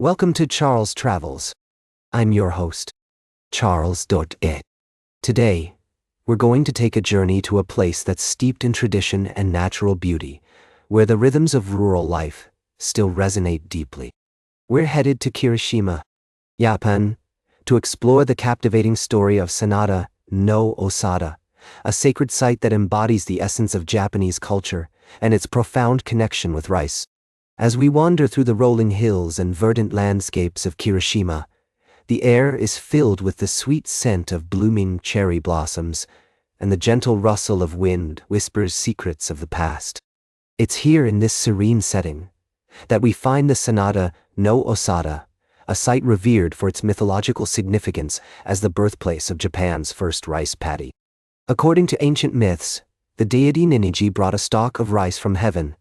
Welcome to Charles Travels. I'm your host, Charles. Today, we're going to take a journey to a place that's steeped in tradition and natural beauty, where the rhythms of rural life still resonate deeply. We're headed to Kirishima, Japan, to explore the captivating story of Sanada no Osada, a sacred site that embodies the essence of Japanese culture and its profound connection with rice. As we wander through the rolling hills and verdant landscapes of Kirishima, the air is filled with the sweet scent of blooming cherry blossoms, and the gentle rustle of wind whispers secrets of the past. It's here in this serene setting that we find the Sanada no Osada, a site revered for its mythological significance as the birthplace of Japan's first rice paddy. According to ancient myths, the deity Ninigi brought a stalk of rice from heaven,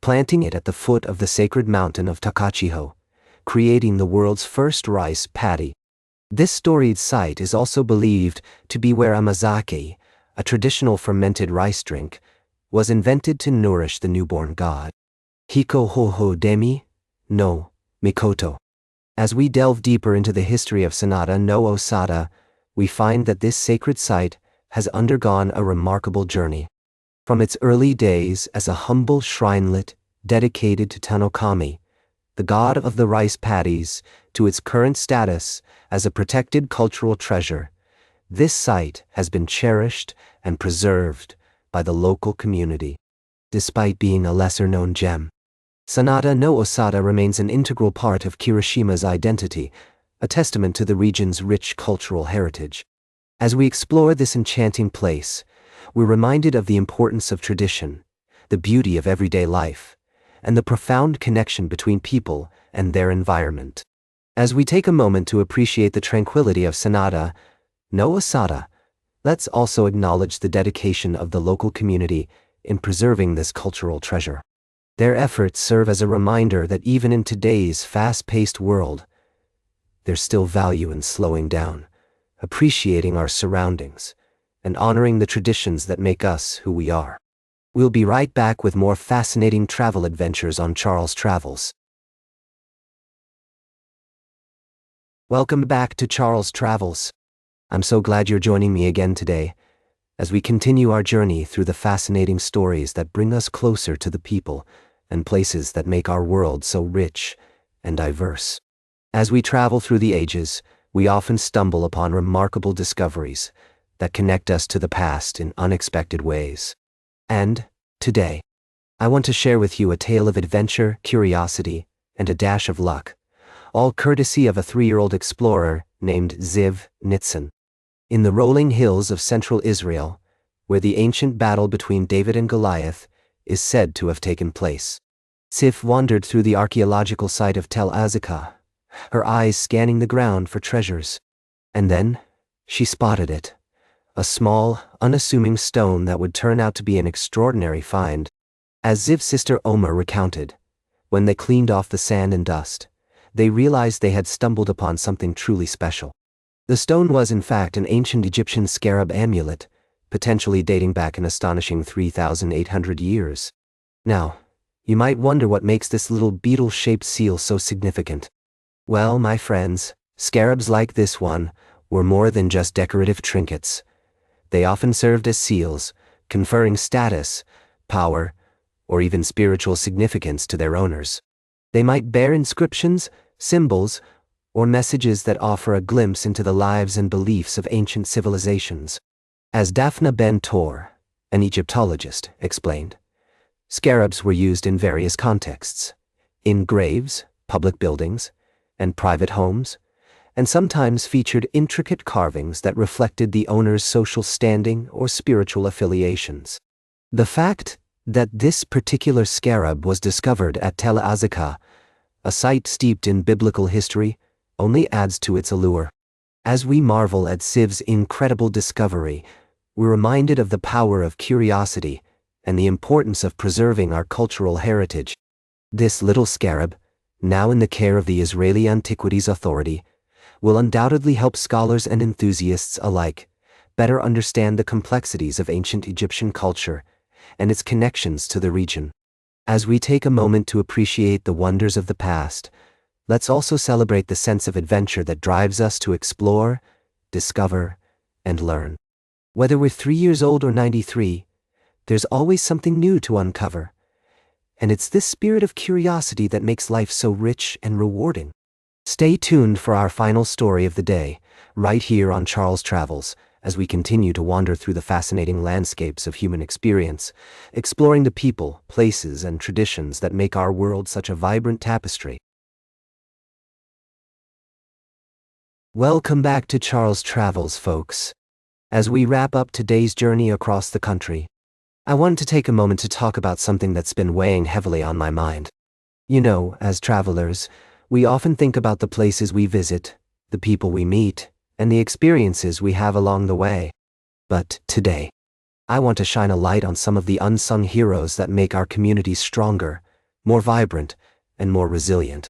planting it at the foot of the sacred mountain of Takachiho, creating the world's first rice paddy. This storied site is also believed to be where amazake, a traditional fermented rice drink, was invented to nourish the newborn god. Hiko ho demi no mikoto. As we delve deeper into the history of Sanada no Osada, we find that this sacred site has undergone a remarkable journey. From its early days as a humble shrinelet dedicated to Tanokami, the god of the rice paddies, to its current status as a protected cultural treasure, this site has been cherished and preserved by the local community. Despite being a lesser-known gem, Sanada no Osada remains an integral part of Kirishima's identity, a testament to the region's rich cultural heritage. As we explore this enchanting place, we're reminded of the importance of tradition, the beauty of everyday life, and the profound connection between people and their environment. As we take a moment to appreciate the tranquility of Sanada no Osada, let's also acknowledge the dedication of the local community in preserving this cultural treasure. Their efforts serve as a reminder that even in today's fast-paced world, there's still value in slowing down, appreciating our surroundings, and honoring the traditions that make us who we are. We'll be right back with more fascinating travel adventures on Charles Travels. Welcome back to Charles Travels. I'm so glad you're joining me again today, as we continue our journey through the fascinating stories that bring us closer to the people and places that make our world so rich and diverse. As we travel through the ages, we often stumble upon remarkable discoveries that connect us to the past in unexpected ways. And, today, I want to share with you a tale of adventure, curiosity, and a dash of luck, all courtesy of a 3-year-old explorer named Ziv Nitzan. In the rolling hills of central Israel, where the ancient battle between David and Goliath is said to have taken place, Ziv wandered through the archaeological site of Tel Azekah, her eyes scanning the ground for treasures. And then, she spotted it. A small, unassuming stone that would turn out to be an extraordinary find. As Ziv's sister Omer recounted, when they cleaned off the sand and dust, they realized they had stumbled upon something truly special. The stone was in fact an ancient Egyptian scarab amulet, potentially dating back an astonishing 3,800 years. Now, you might wonder what makes this little beetle-shaped seal so significant. Well, my friends, scarabs like this one were more than just decorative trinkets. They often served as seals, conferring status, power, or even spiritual significance to their owners. They might bear inscriptions, symbols, or messages that offer a glimpse into the lives and beliefs of ancient civilizations. As Daphna Ben-Tor, an Egyptologist, explained, scarabs were used in various contexts, in graves, public buildings, and private homes, and sometimes featured intricate carvings that reflected the owner's social standing or spiritual affiliations. The fact that this particular scarab was discovered at Tel Azekah, a site steeped in biblical history, only adds to its allure. As we marvel at Ziv's incredible discovery, we're reminded of the power of curiosity and the importance of preserving our cultural heritage. This little scarab, now in the care of the Israeli Antiquities Authority, will undoubtedly help scholars and enthusiasts alike better understand the complexities of ancient Egyptian culture and its connections to the region. As we take a moment to appreciate the wonders of the past, let's also celebrate the sense of adventure that drives us to explore, discover, and learn. Whether we're 3 years old or 93, there's always something new to uncover. And it's this spirit of curiosity that makes life so rich and rewarding. Stay tuned for our final story of the day, right here on Charles Travels, as we continue to wander through the fascinating landscapes of human experience, exploring the people, places, and traditions that make our world such a vibrant tapestry. Welcome back to Charles Travels, folks. As we wrap up today's journey across the country, I wanted to take a moment to talk about something that's been weighing heavily on my mind. You know, as travelers, we often think about the places we visit, the people we meet, and the experiences we have along the way. But today, I want to shine a light on some of the unsung heroes that make our communities stronger, more vibrant, and more resilient.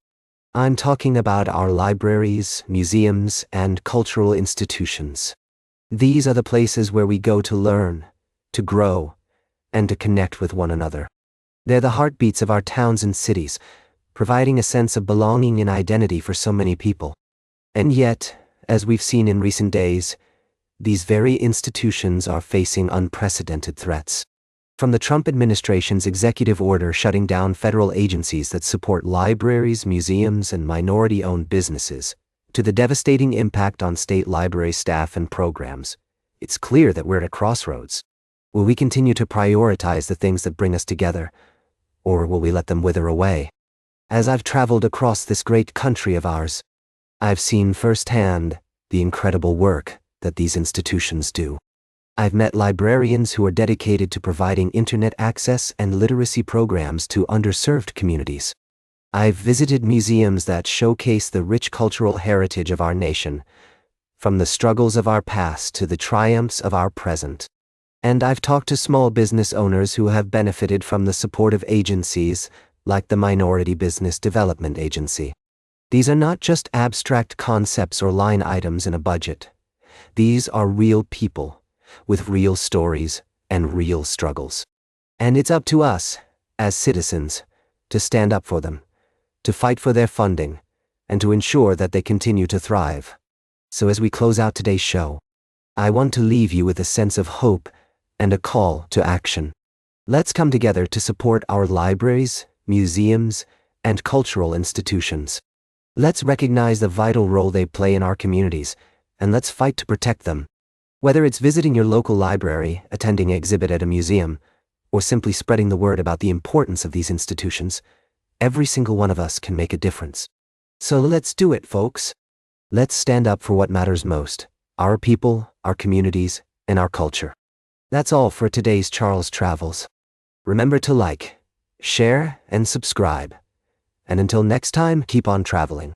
I'm talking about our libraries, museums, and cultural institutions. These are the places where we go to learn, to grow, and to connect with one another. They're the heartbeats of our towns and cities, providing a sense of belonging and identity for so many people. And yet, as we've seen in recent days, these very institutions are facing unprecedented threats. From the Trump administration's executive order shutting down federal agencies that support libraries, museums, and minority-owned businesses, to the devastating impact on state library staff and programs, it's clear that we're at a crossroads. Will we continue to prioritize the things that bring us together, or will we let them wither away? As I've traveled across this great country of ours, I've seen firsthand the incredible work that these institutions do. I've met librarians who are dedicated to providing internet access and literacy programs to underserved communities. I've visited museums that showcase the rich cultural heritage of our nation, from the struggles of our past to the triumphs of our present. And I've talked to small business owners who have benefited from the support of agencies like the Minority Business Development Agency. These are not just abstract concepts or line items in a budget. These are real people, with real stories and real struggles. And it's up to us, as citizens, to stand up for them, to fight for their funding, and to ensure that they continue to thrive. So as we close out today's show, I want to leave you with a sense of hope and a call to action. Let's come together to support our libraries, museums, and cultural institutions. Let's recognize the vital role they play in our communities, and let's fight to protect them. Whether it's visiting your local library, attending an exhibit at a museum, or simply spreading the word about the importance of these institutions, every single one of us can make a difference. So let's do it, folks. Let's stand up for what matters most: our people, our communities, and our culture. That's all for today's Charles Travels. Remember to like, share, and subscribe. And until next time, keep on traveling.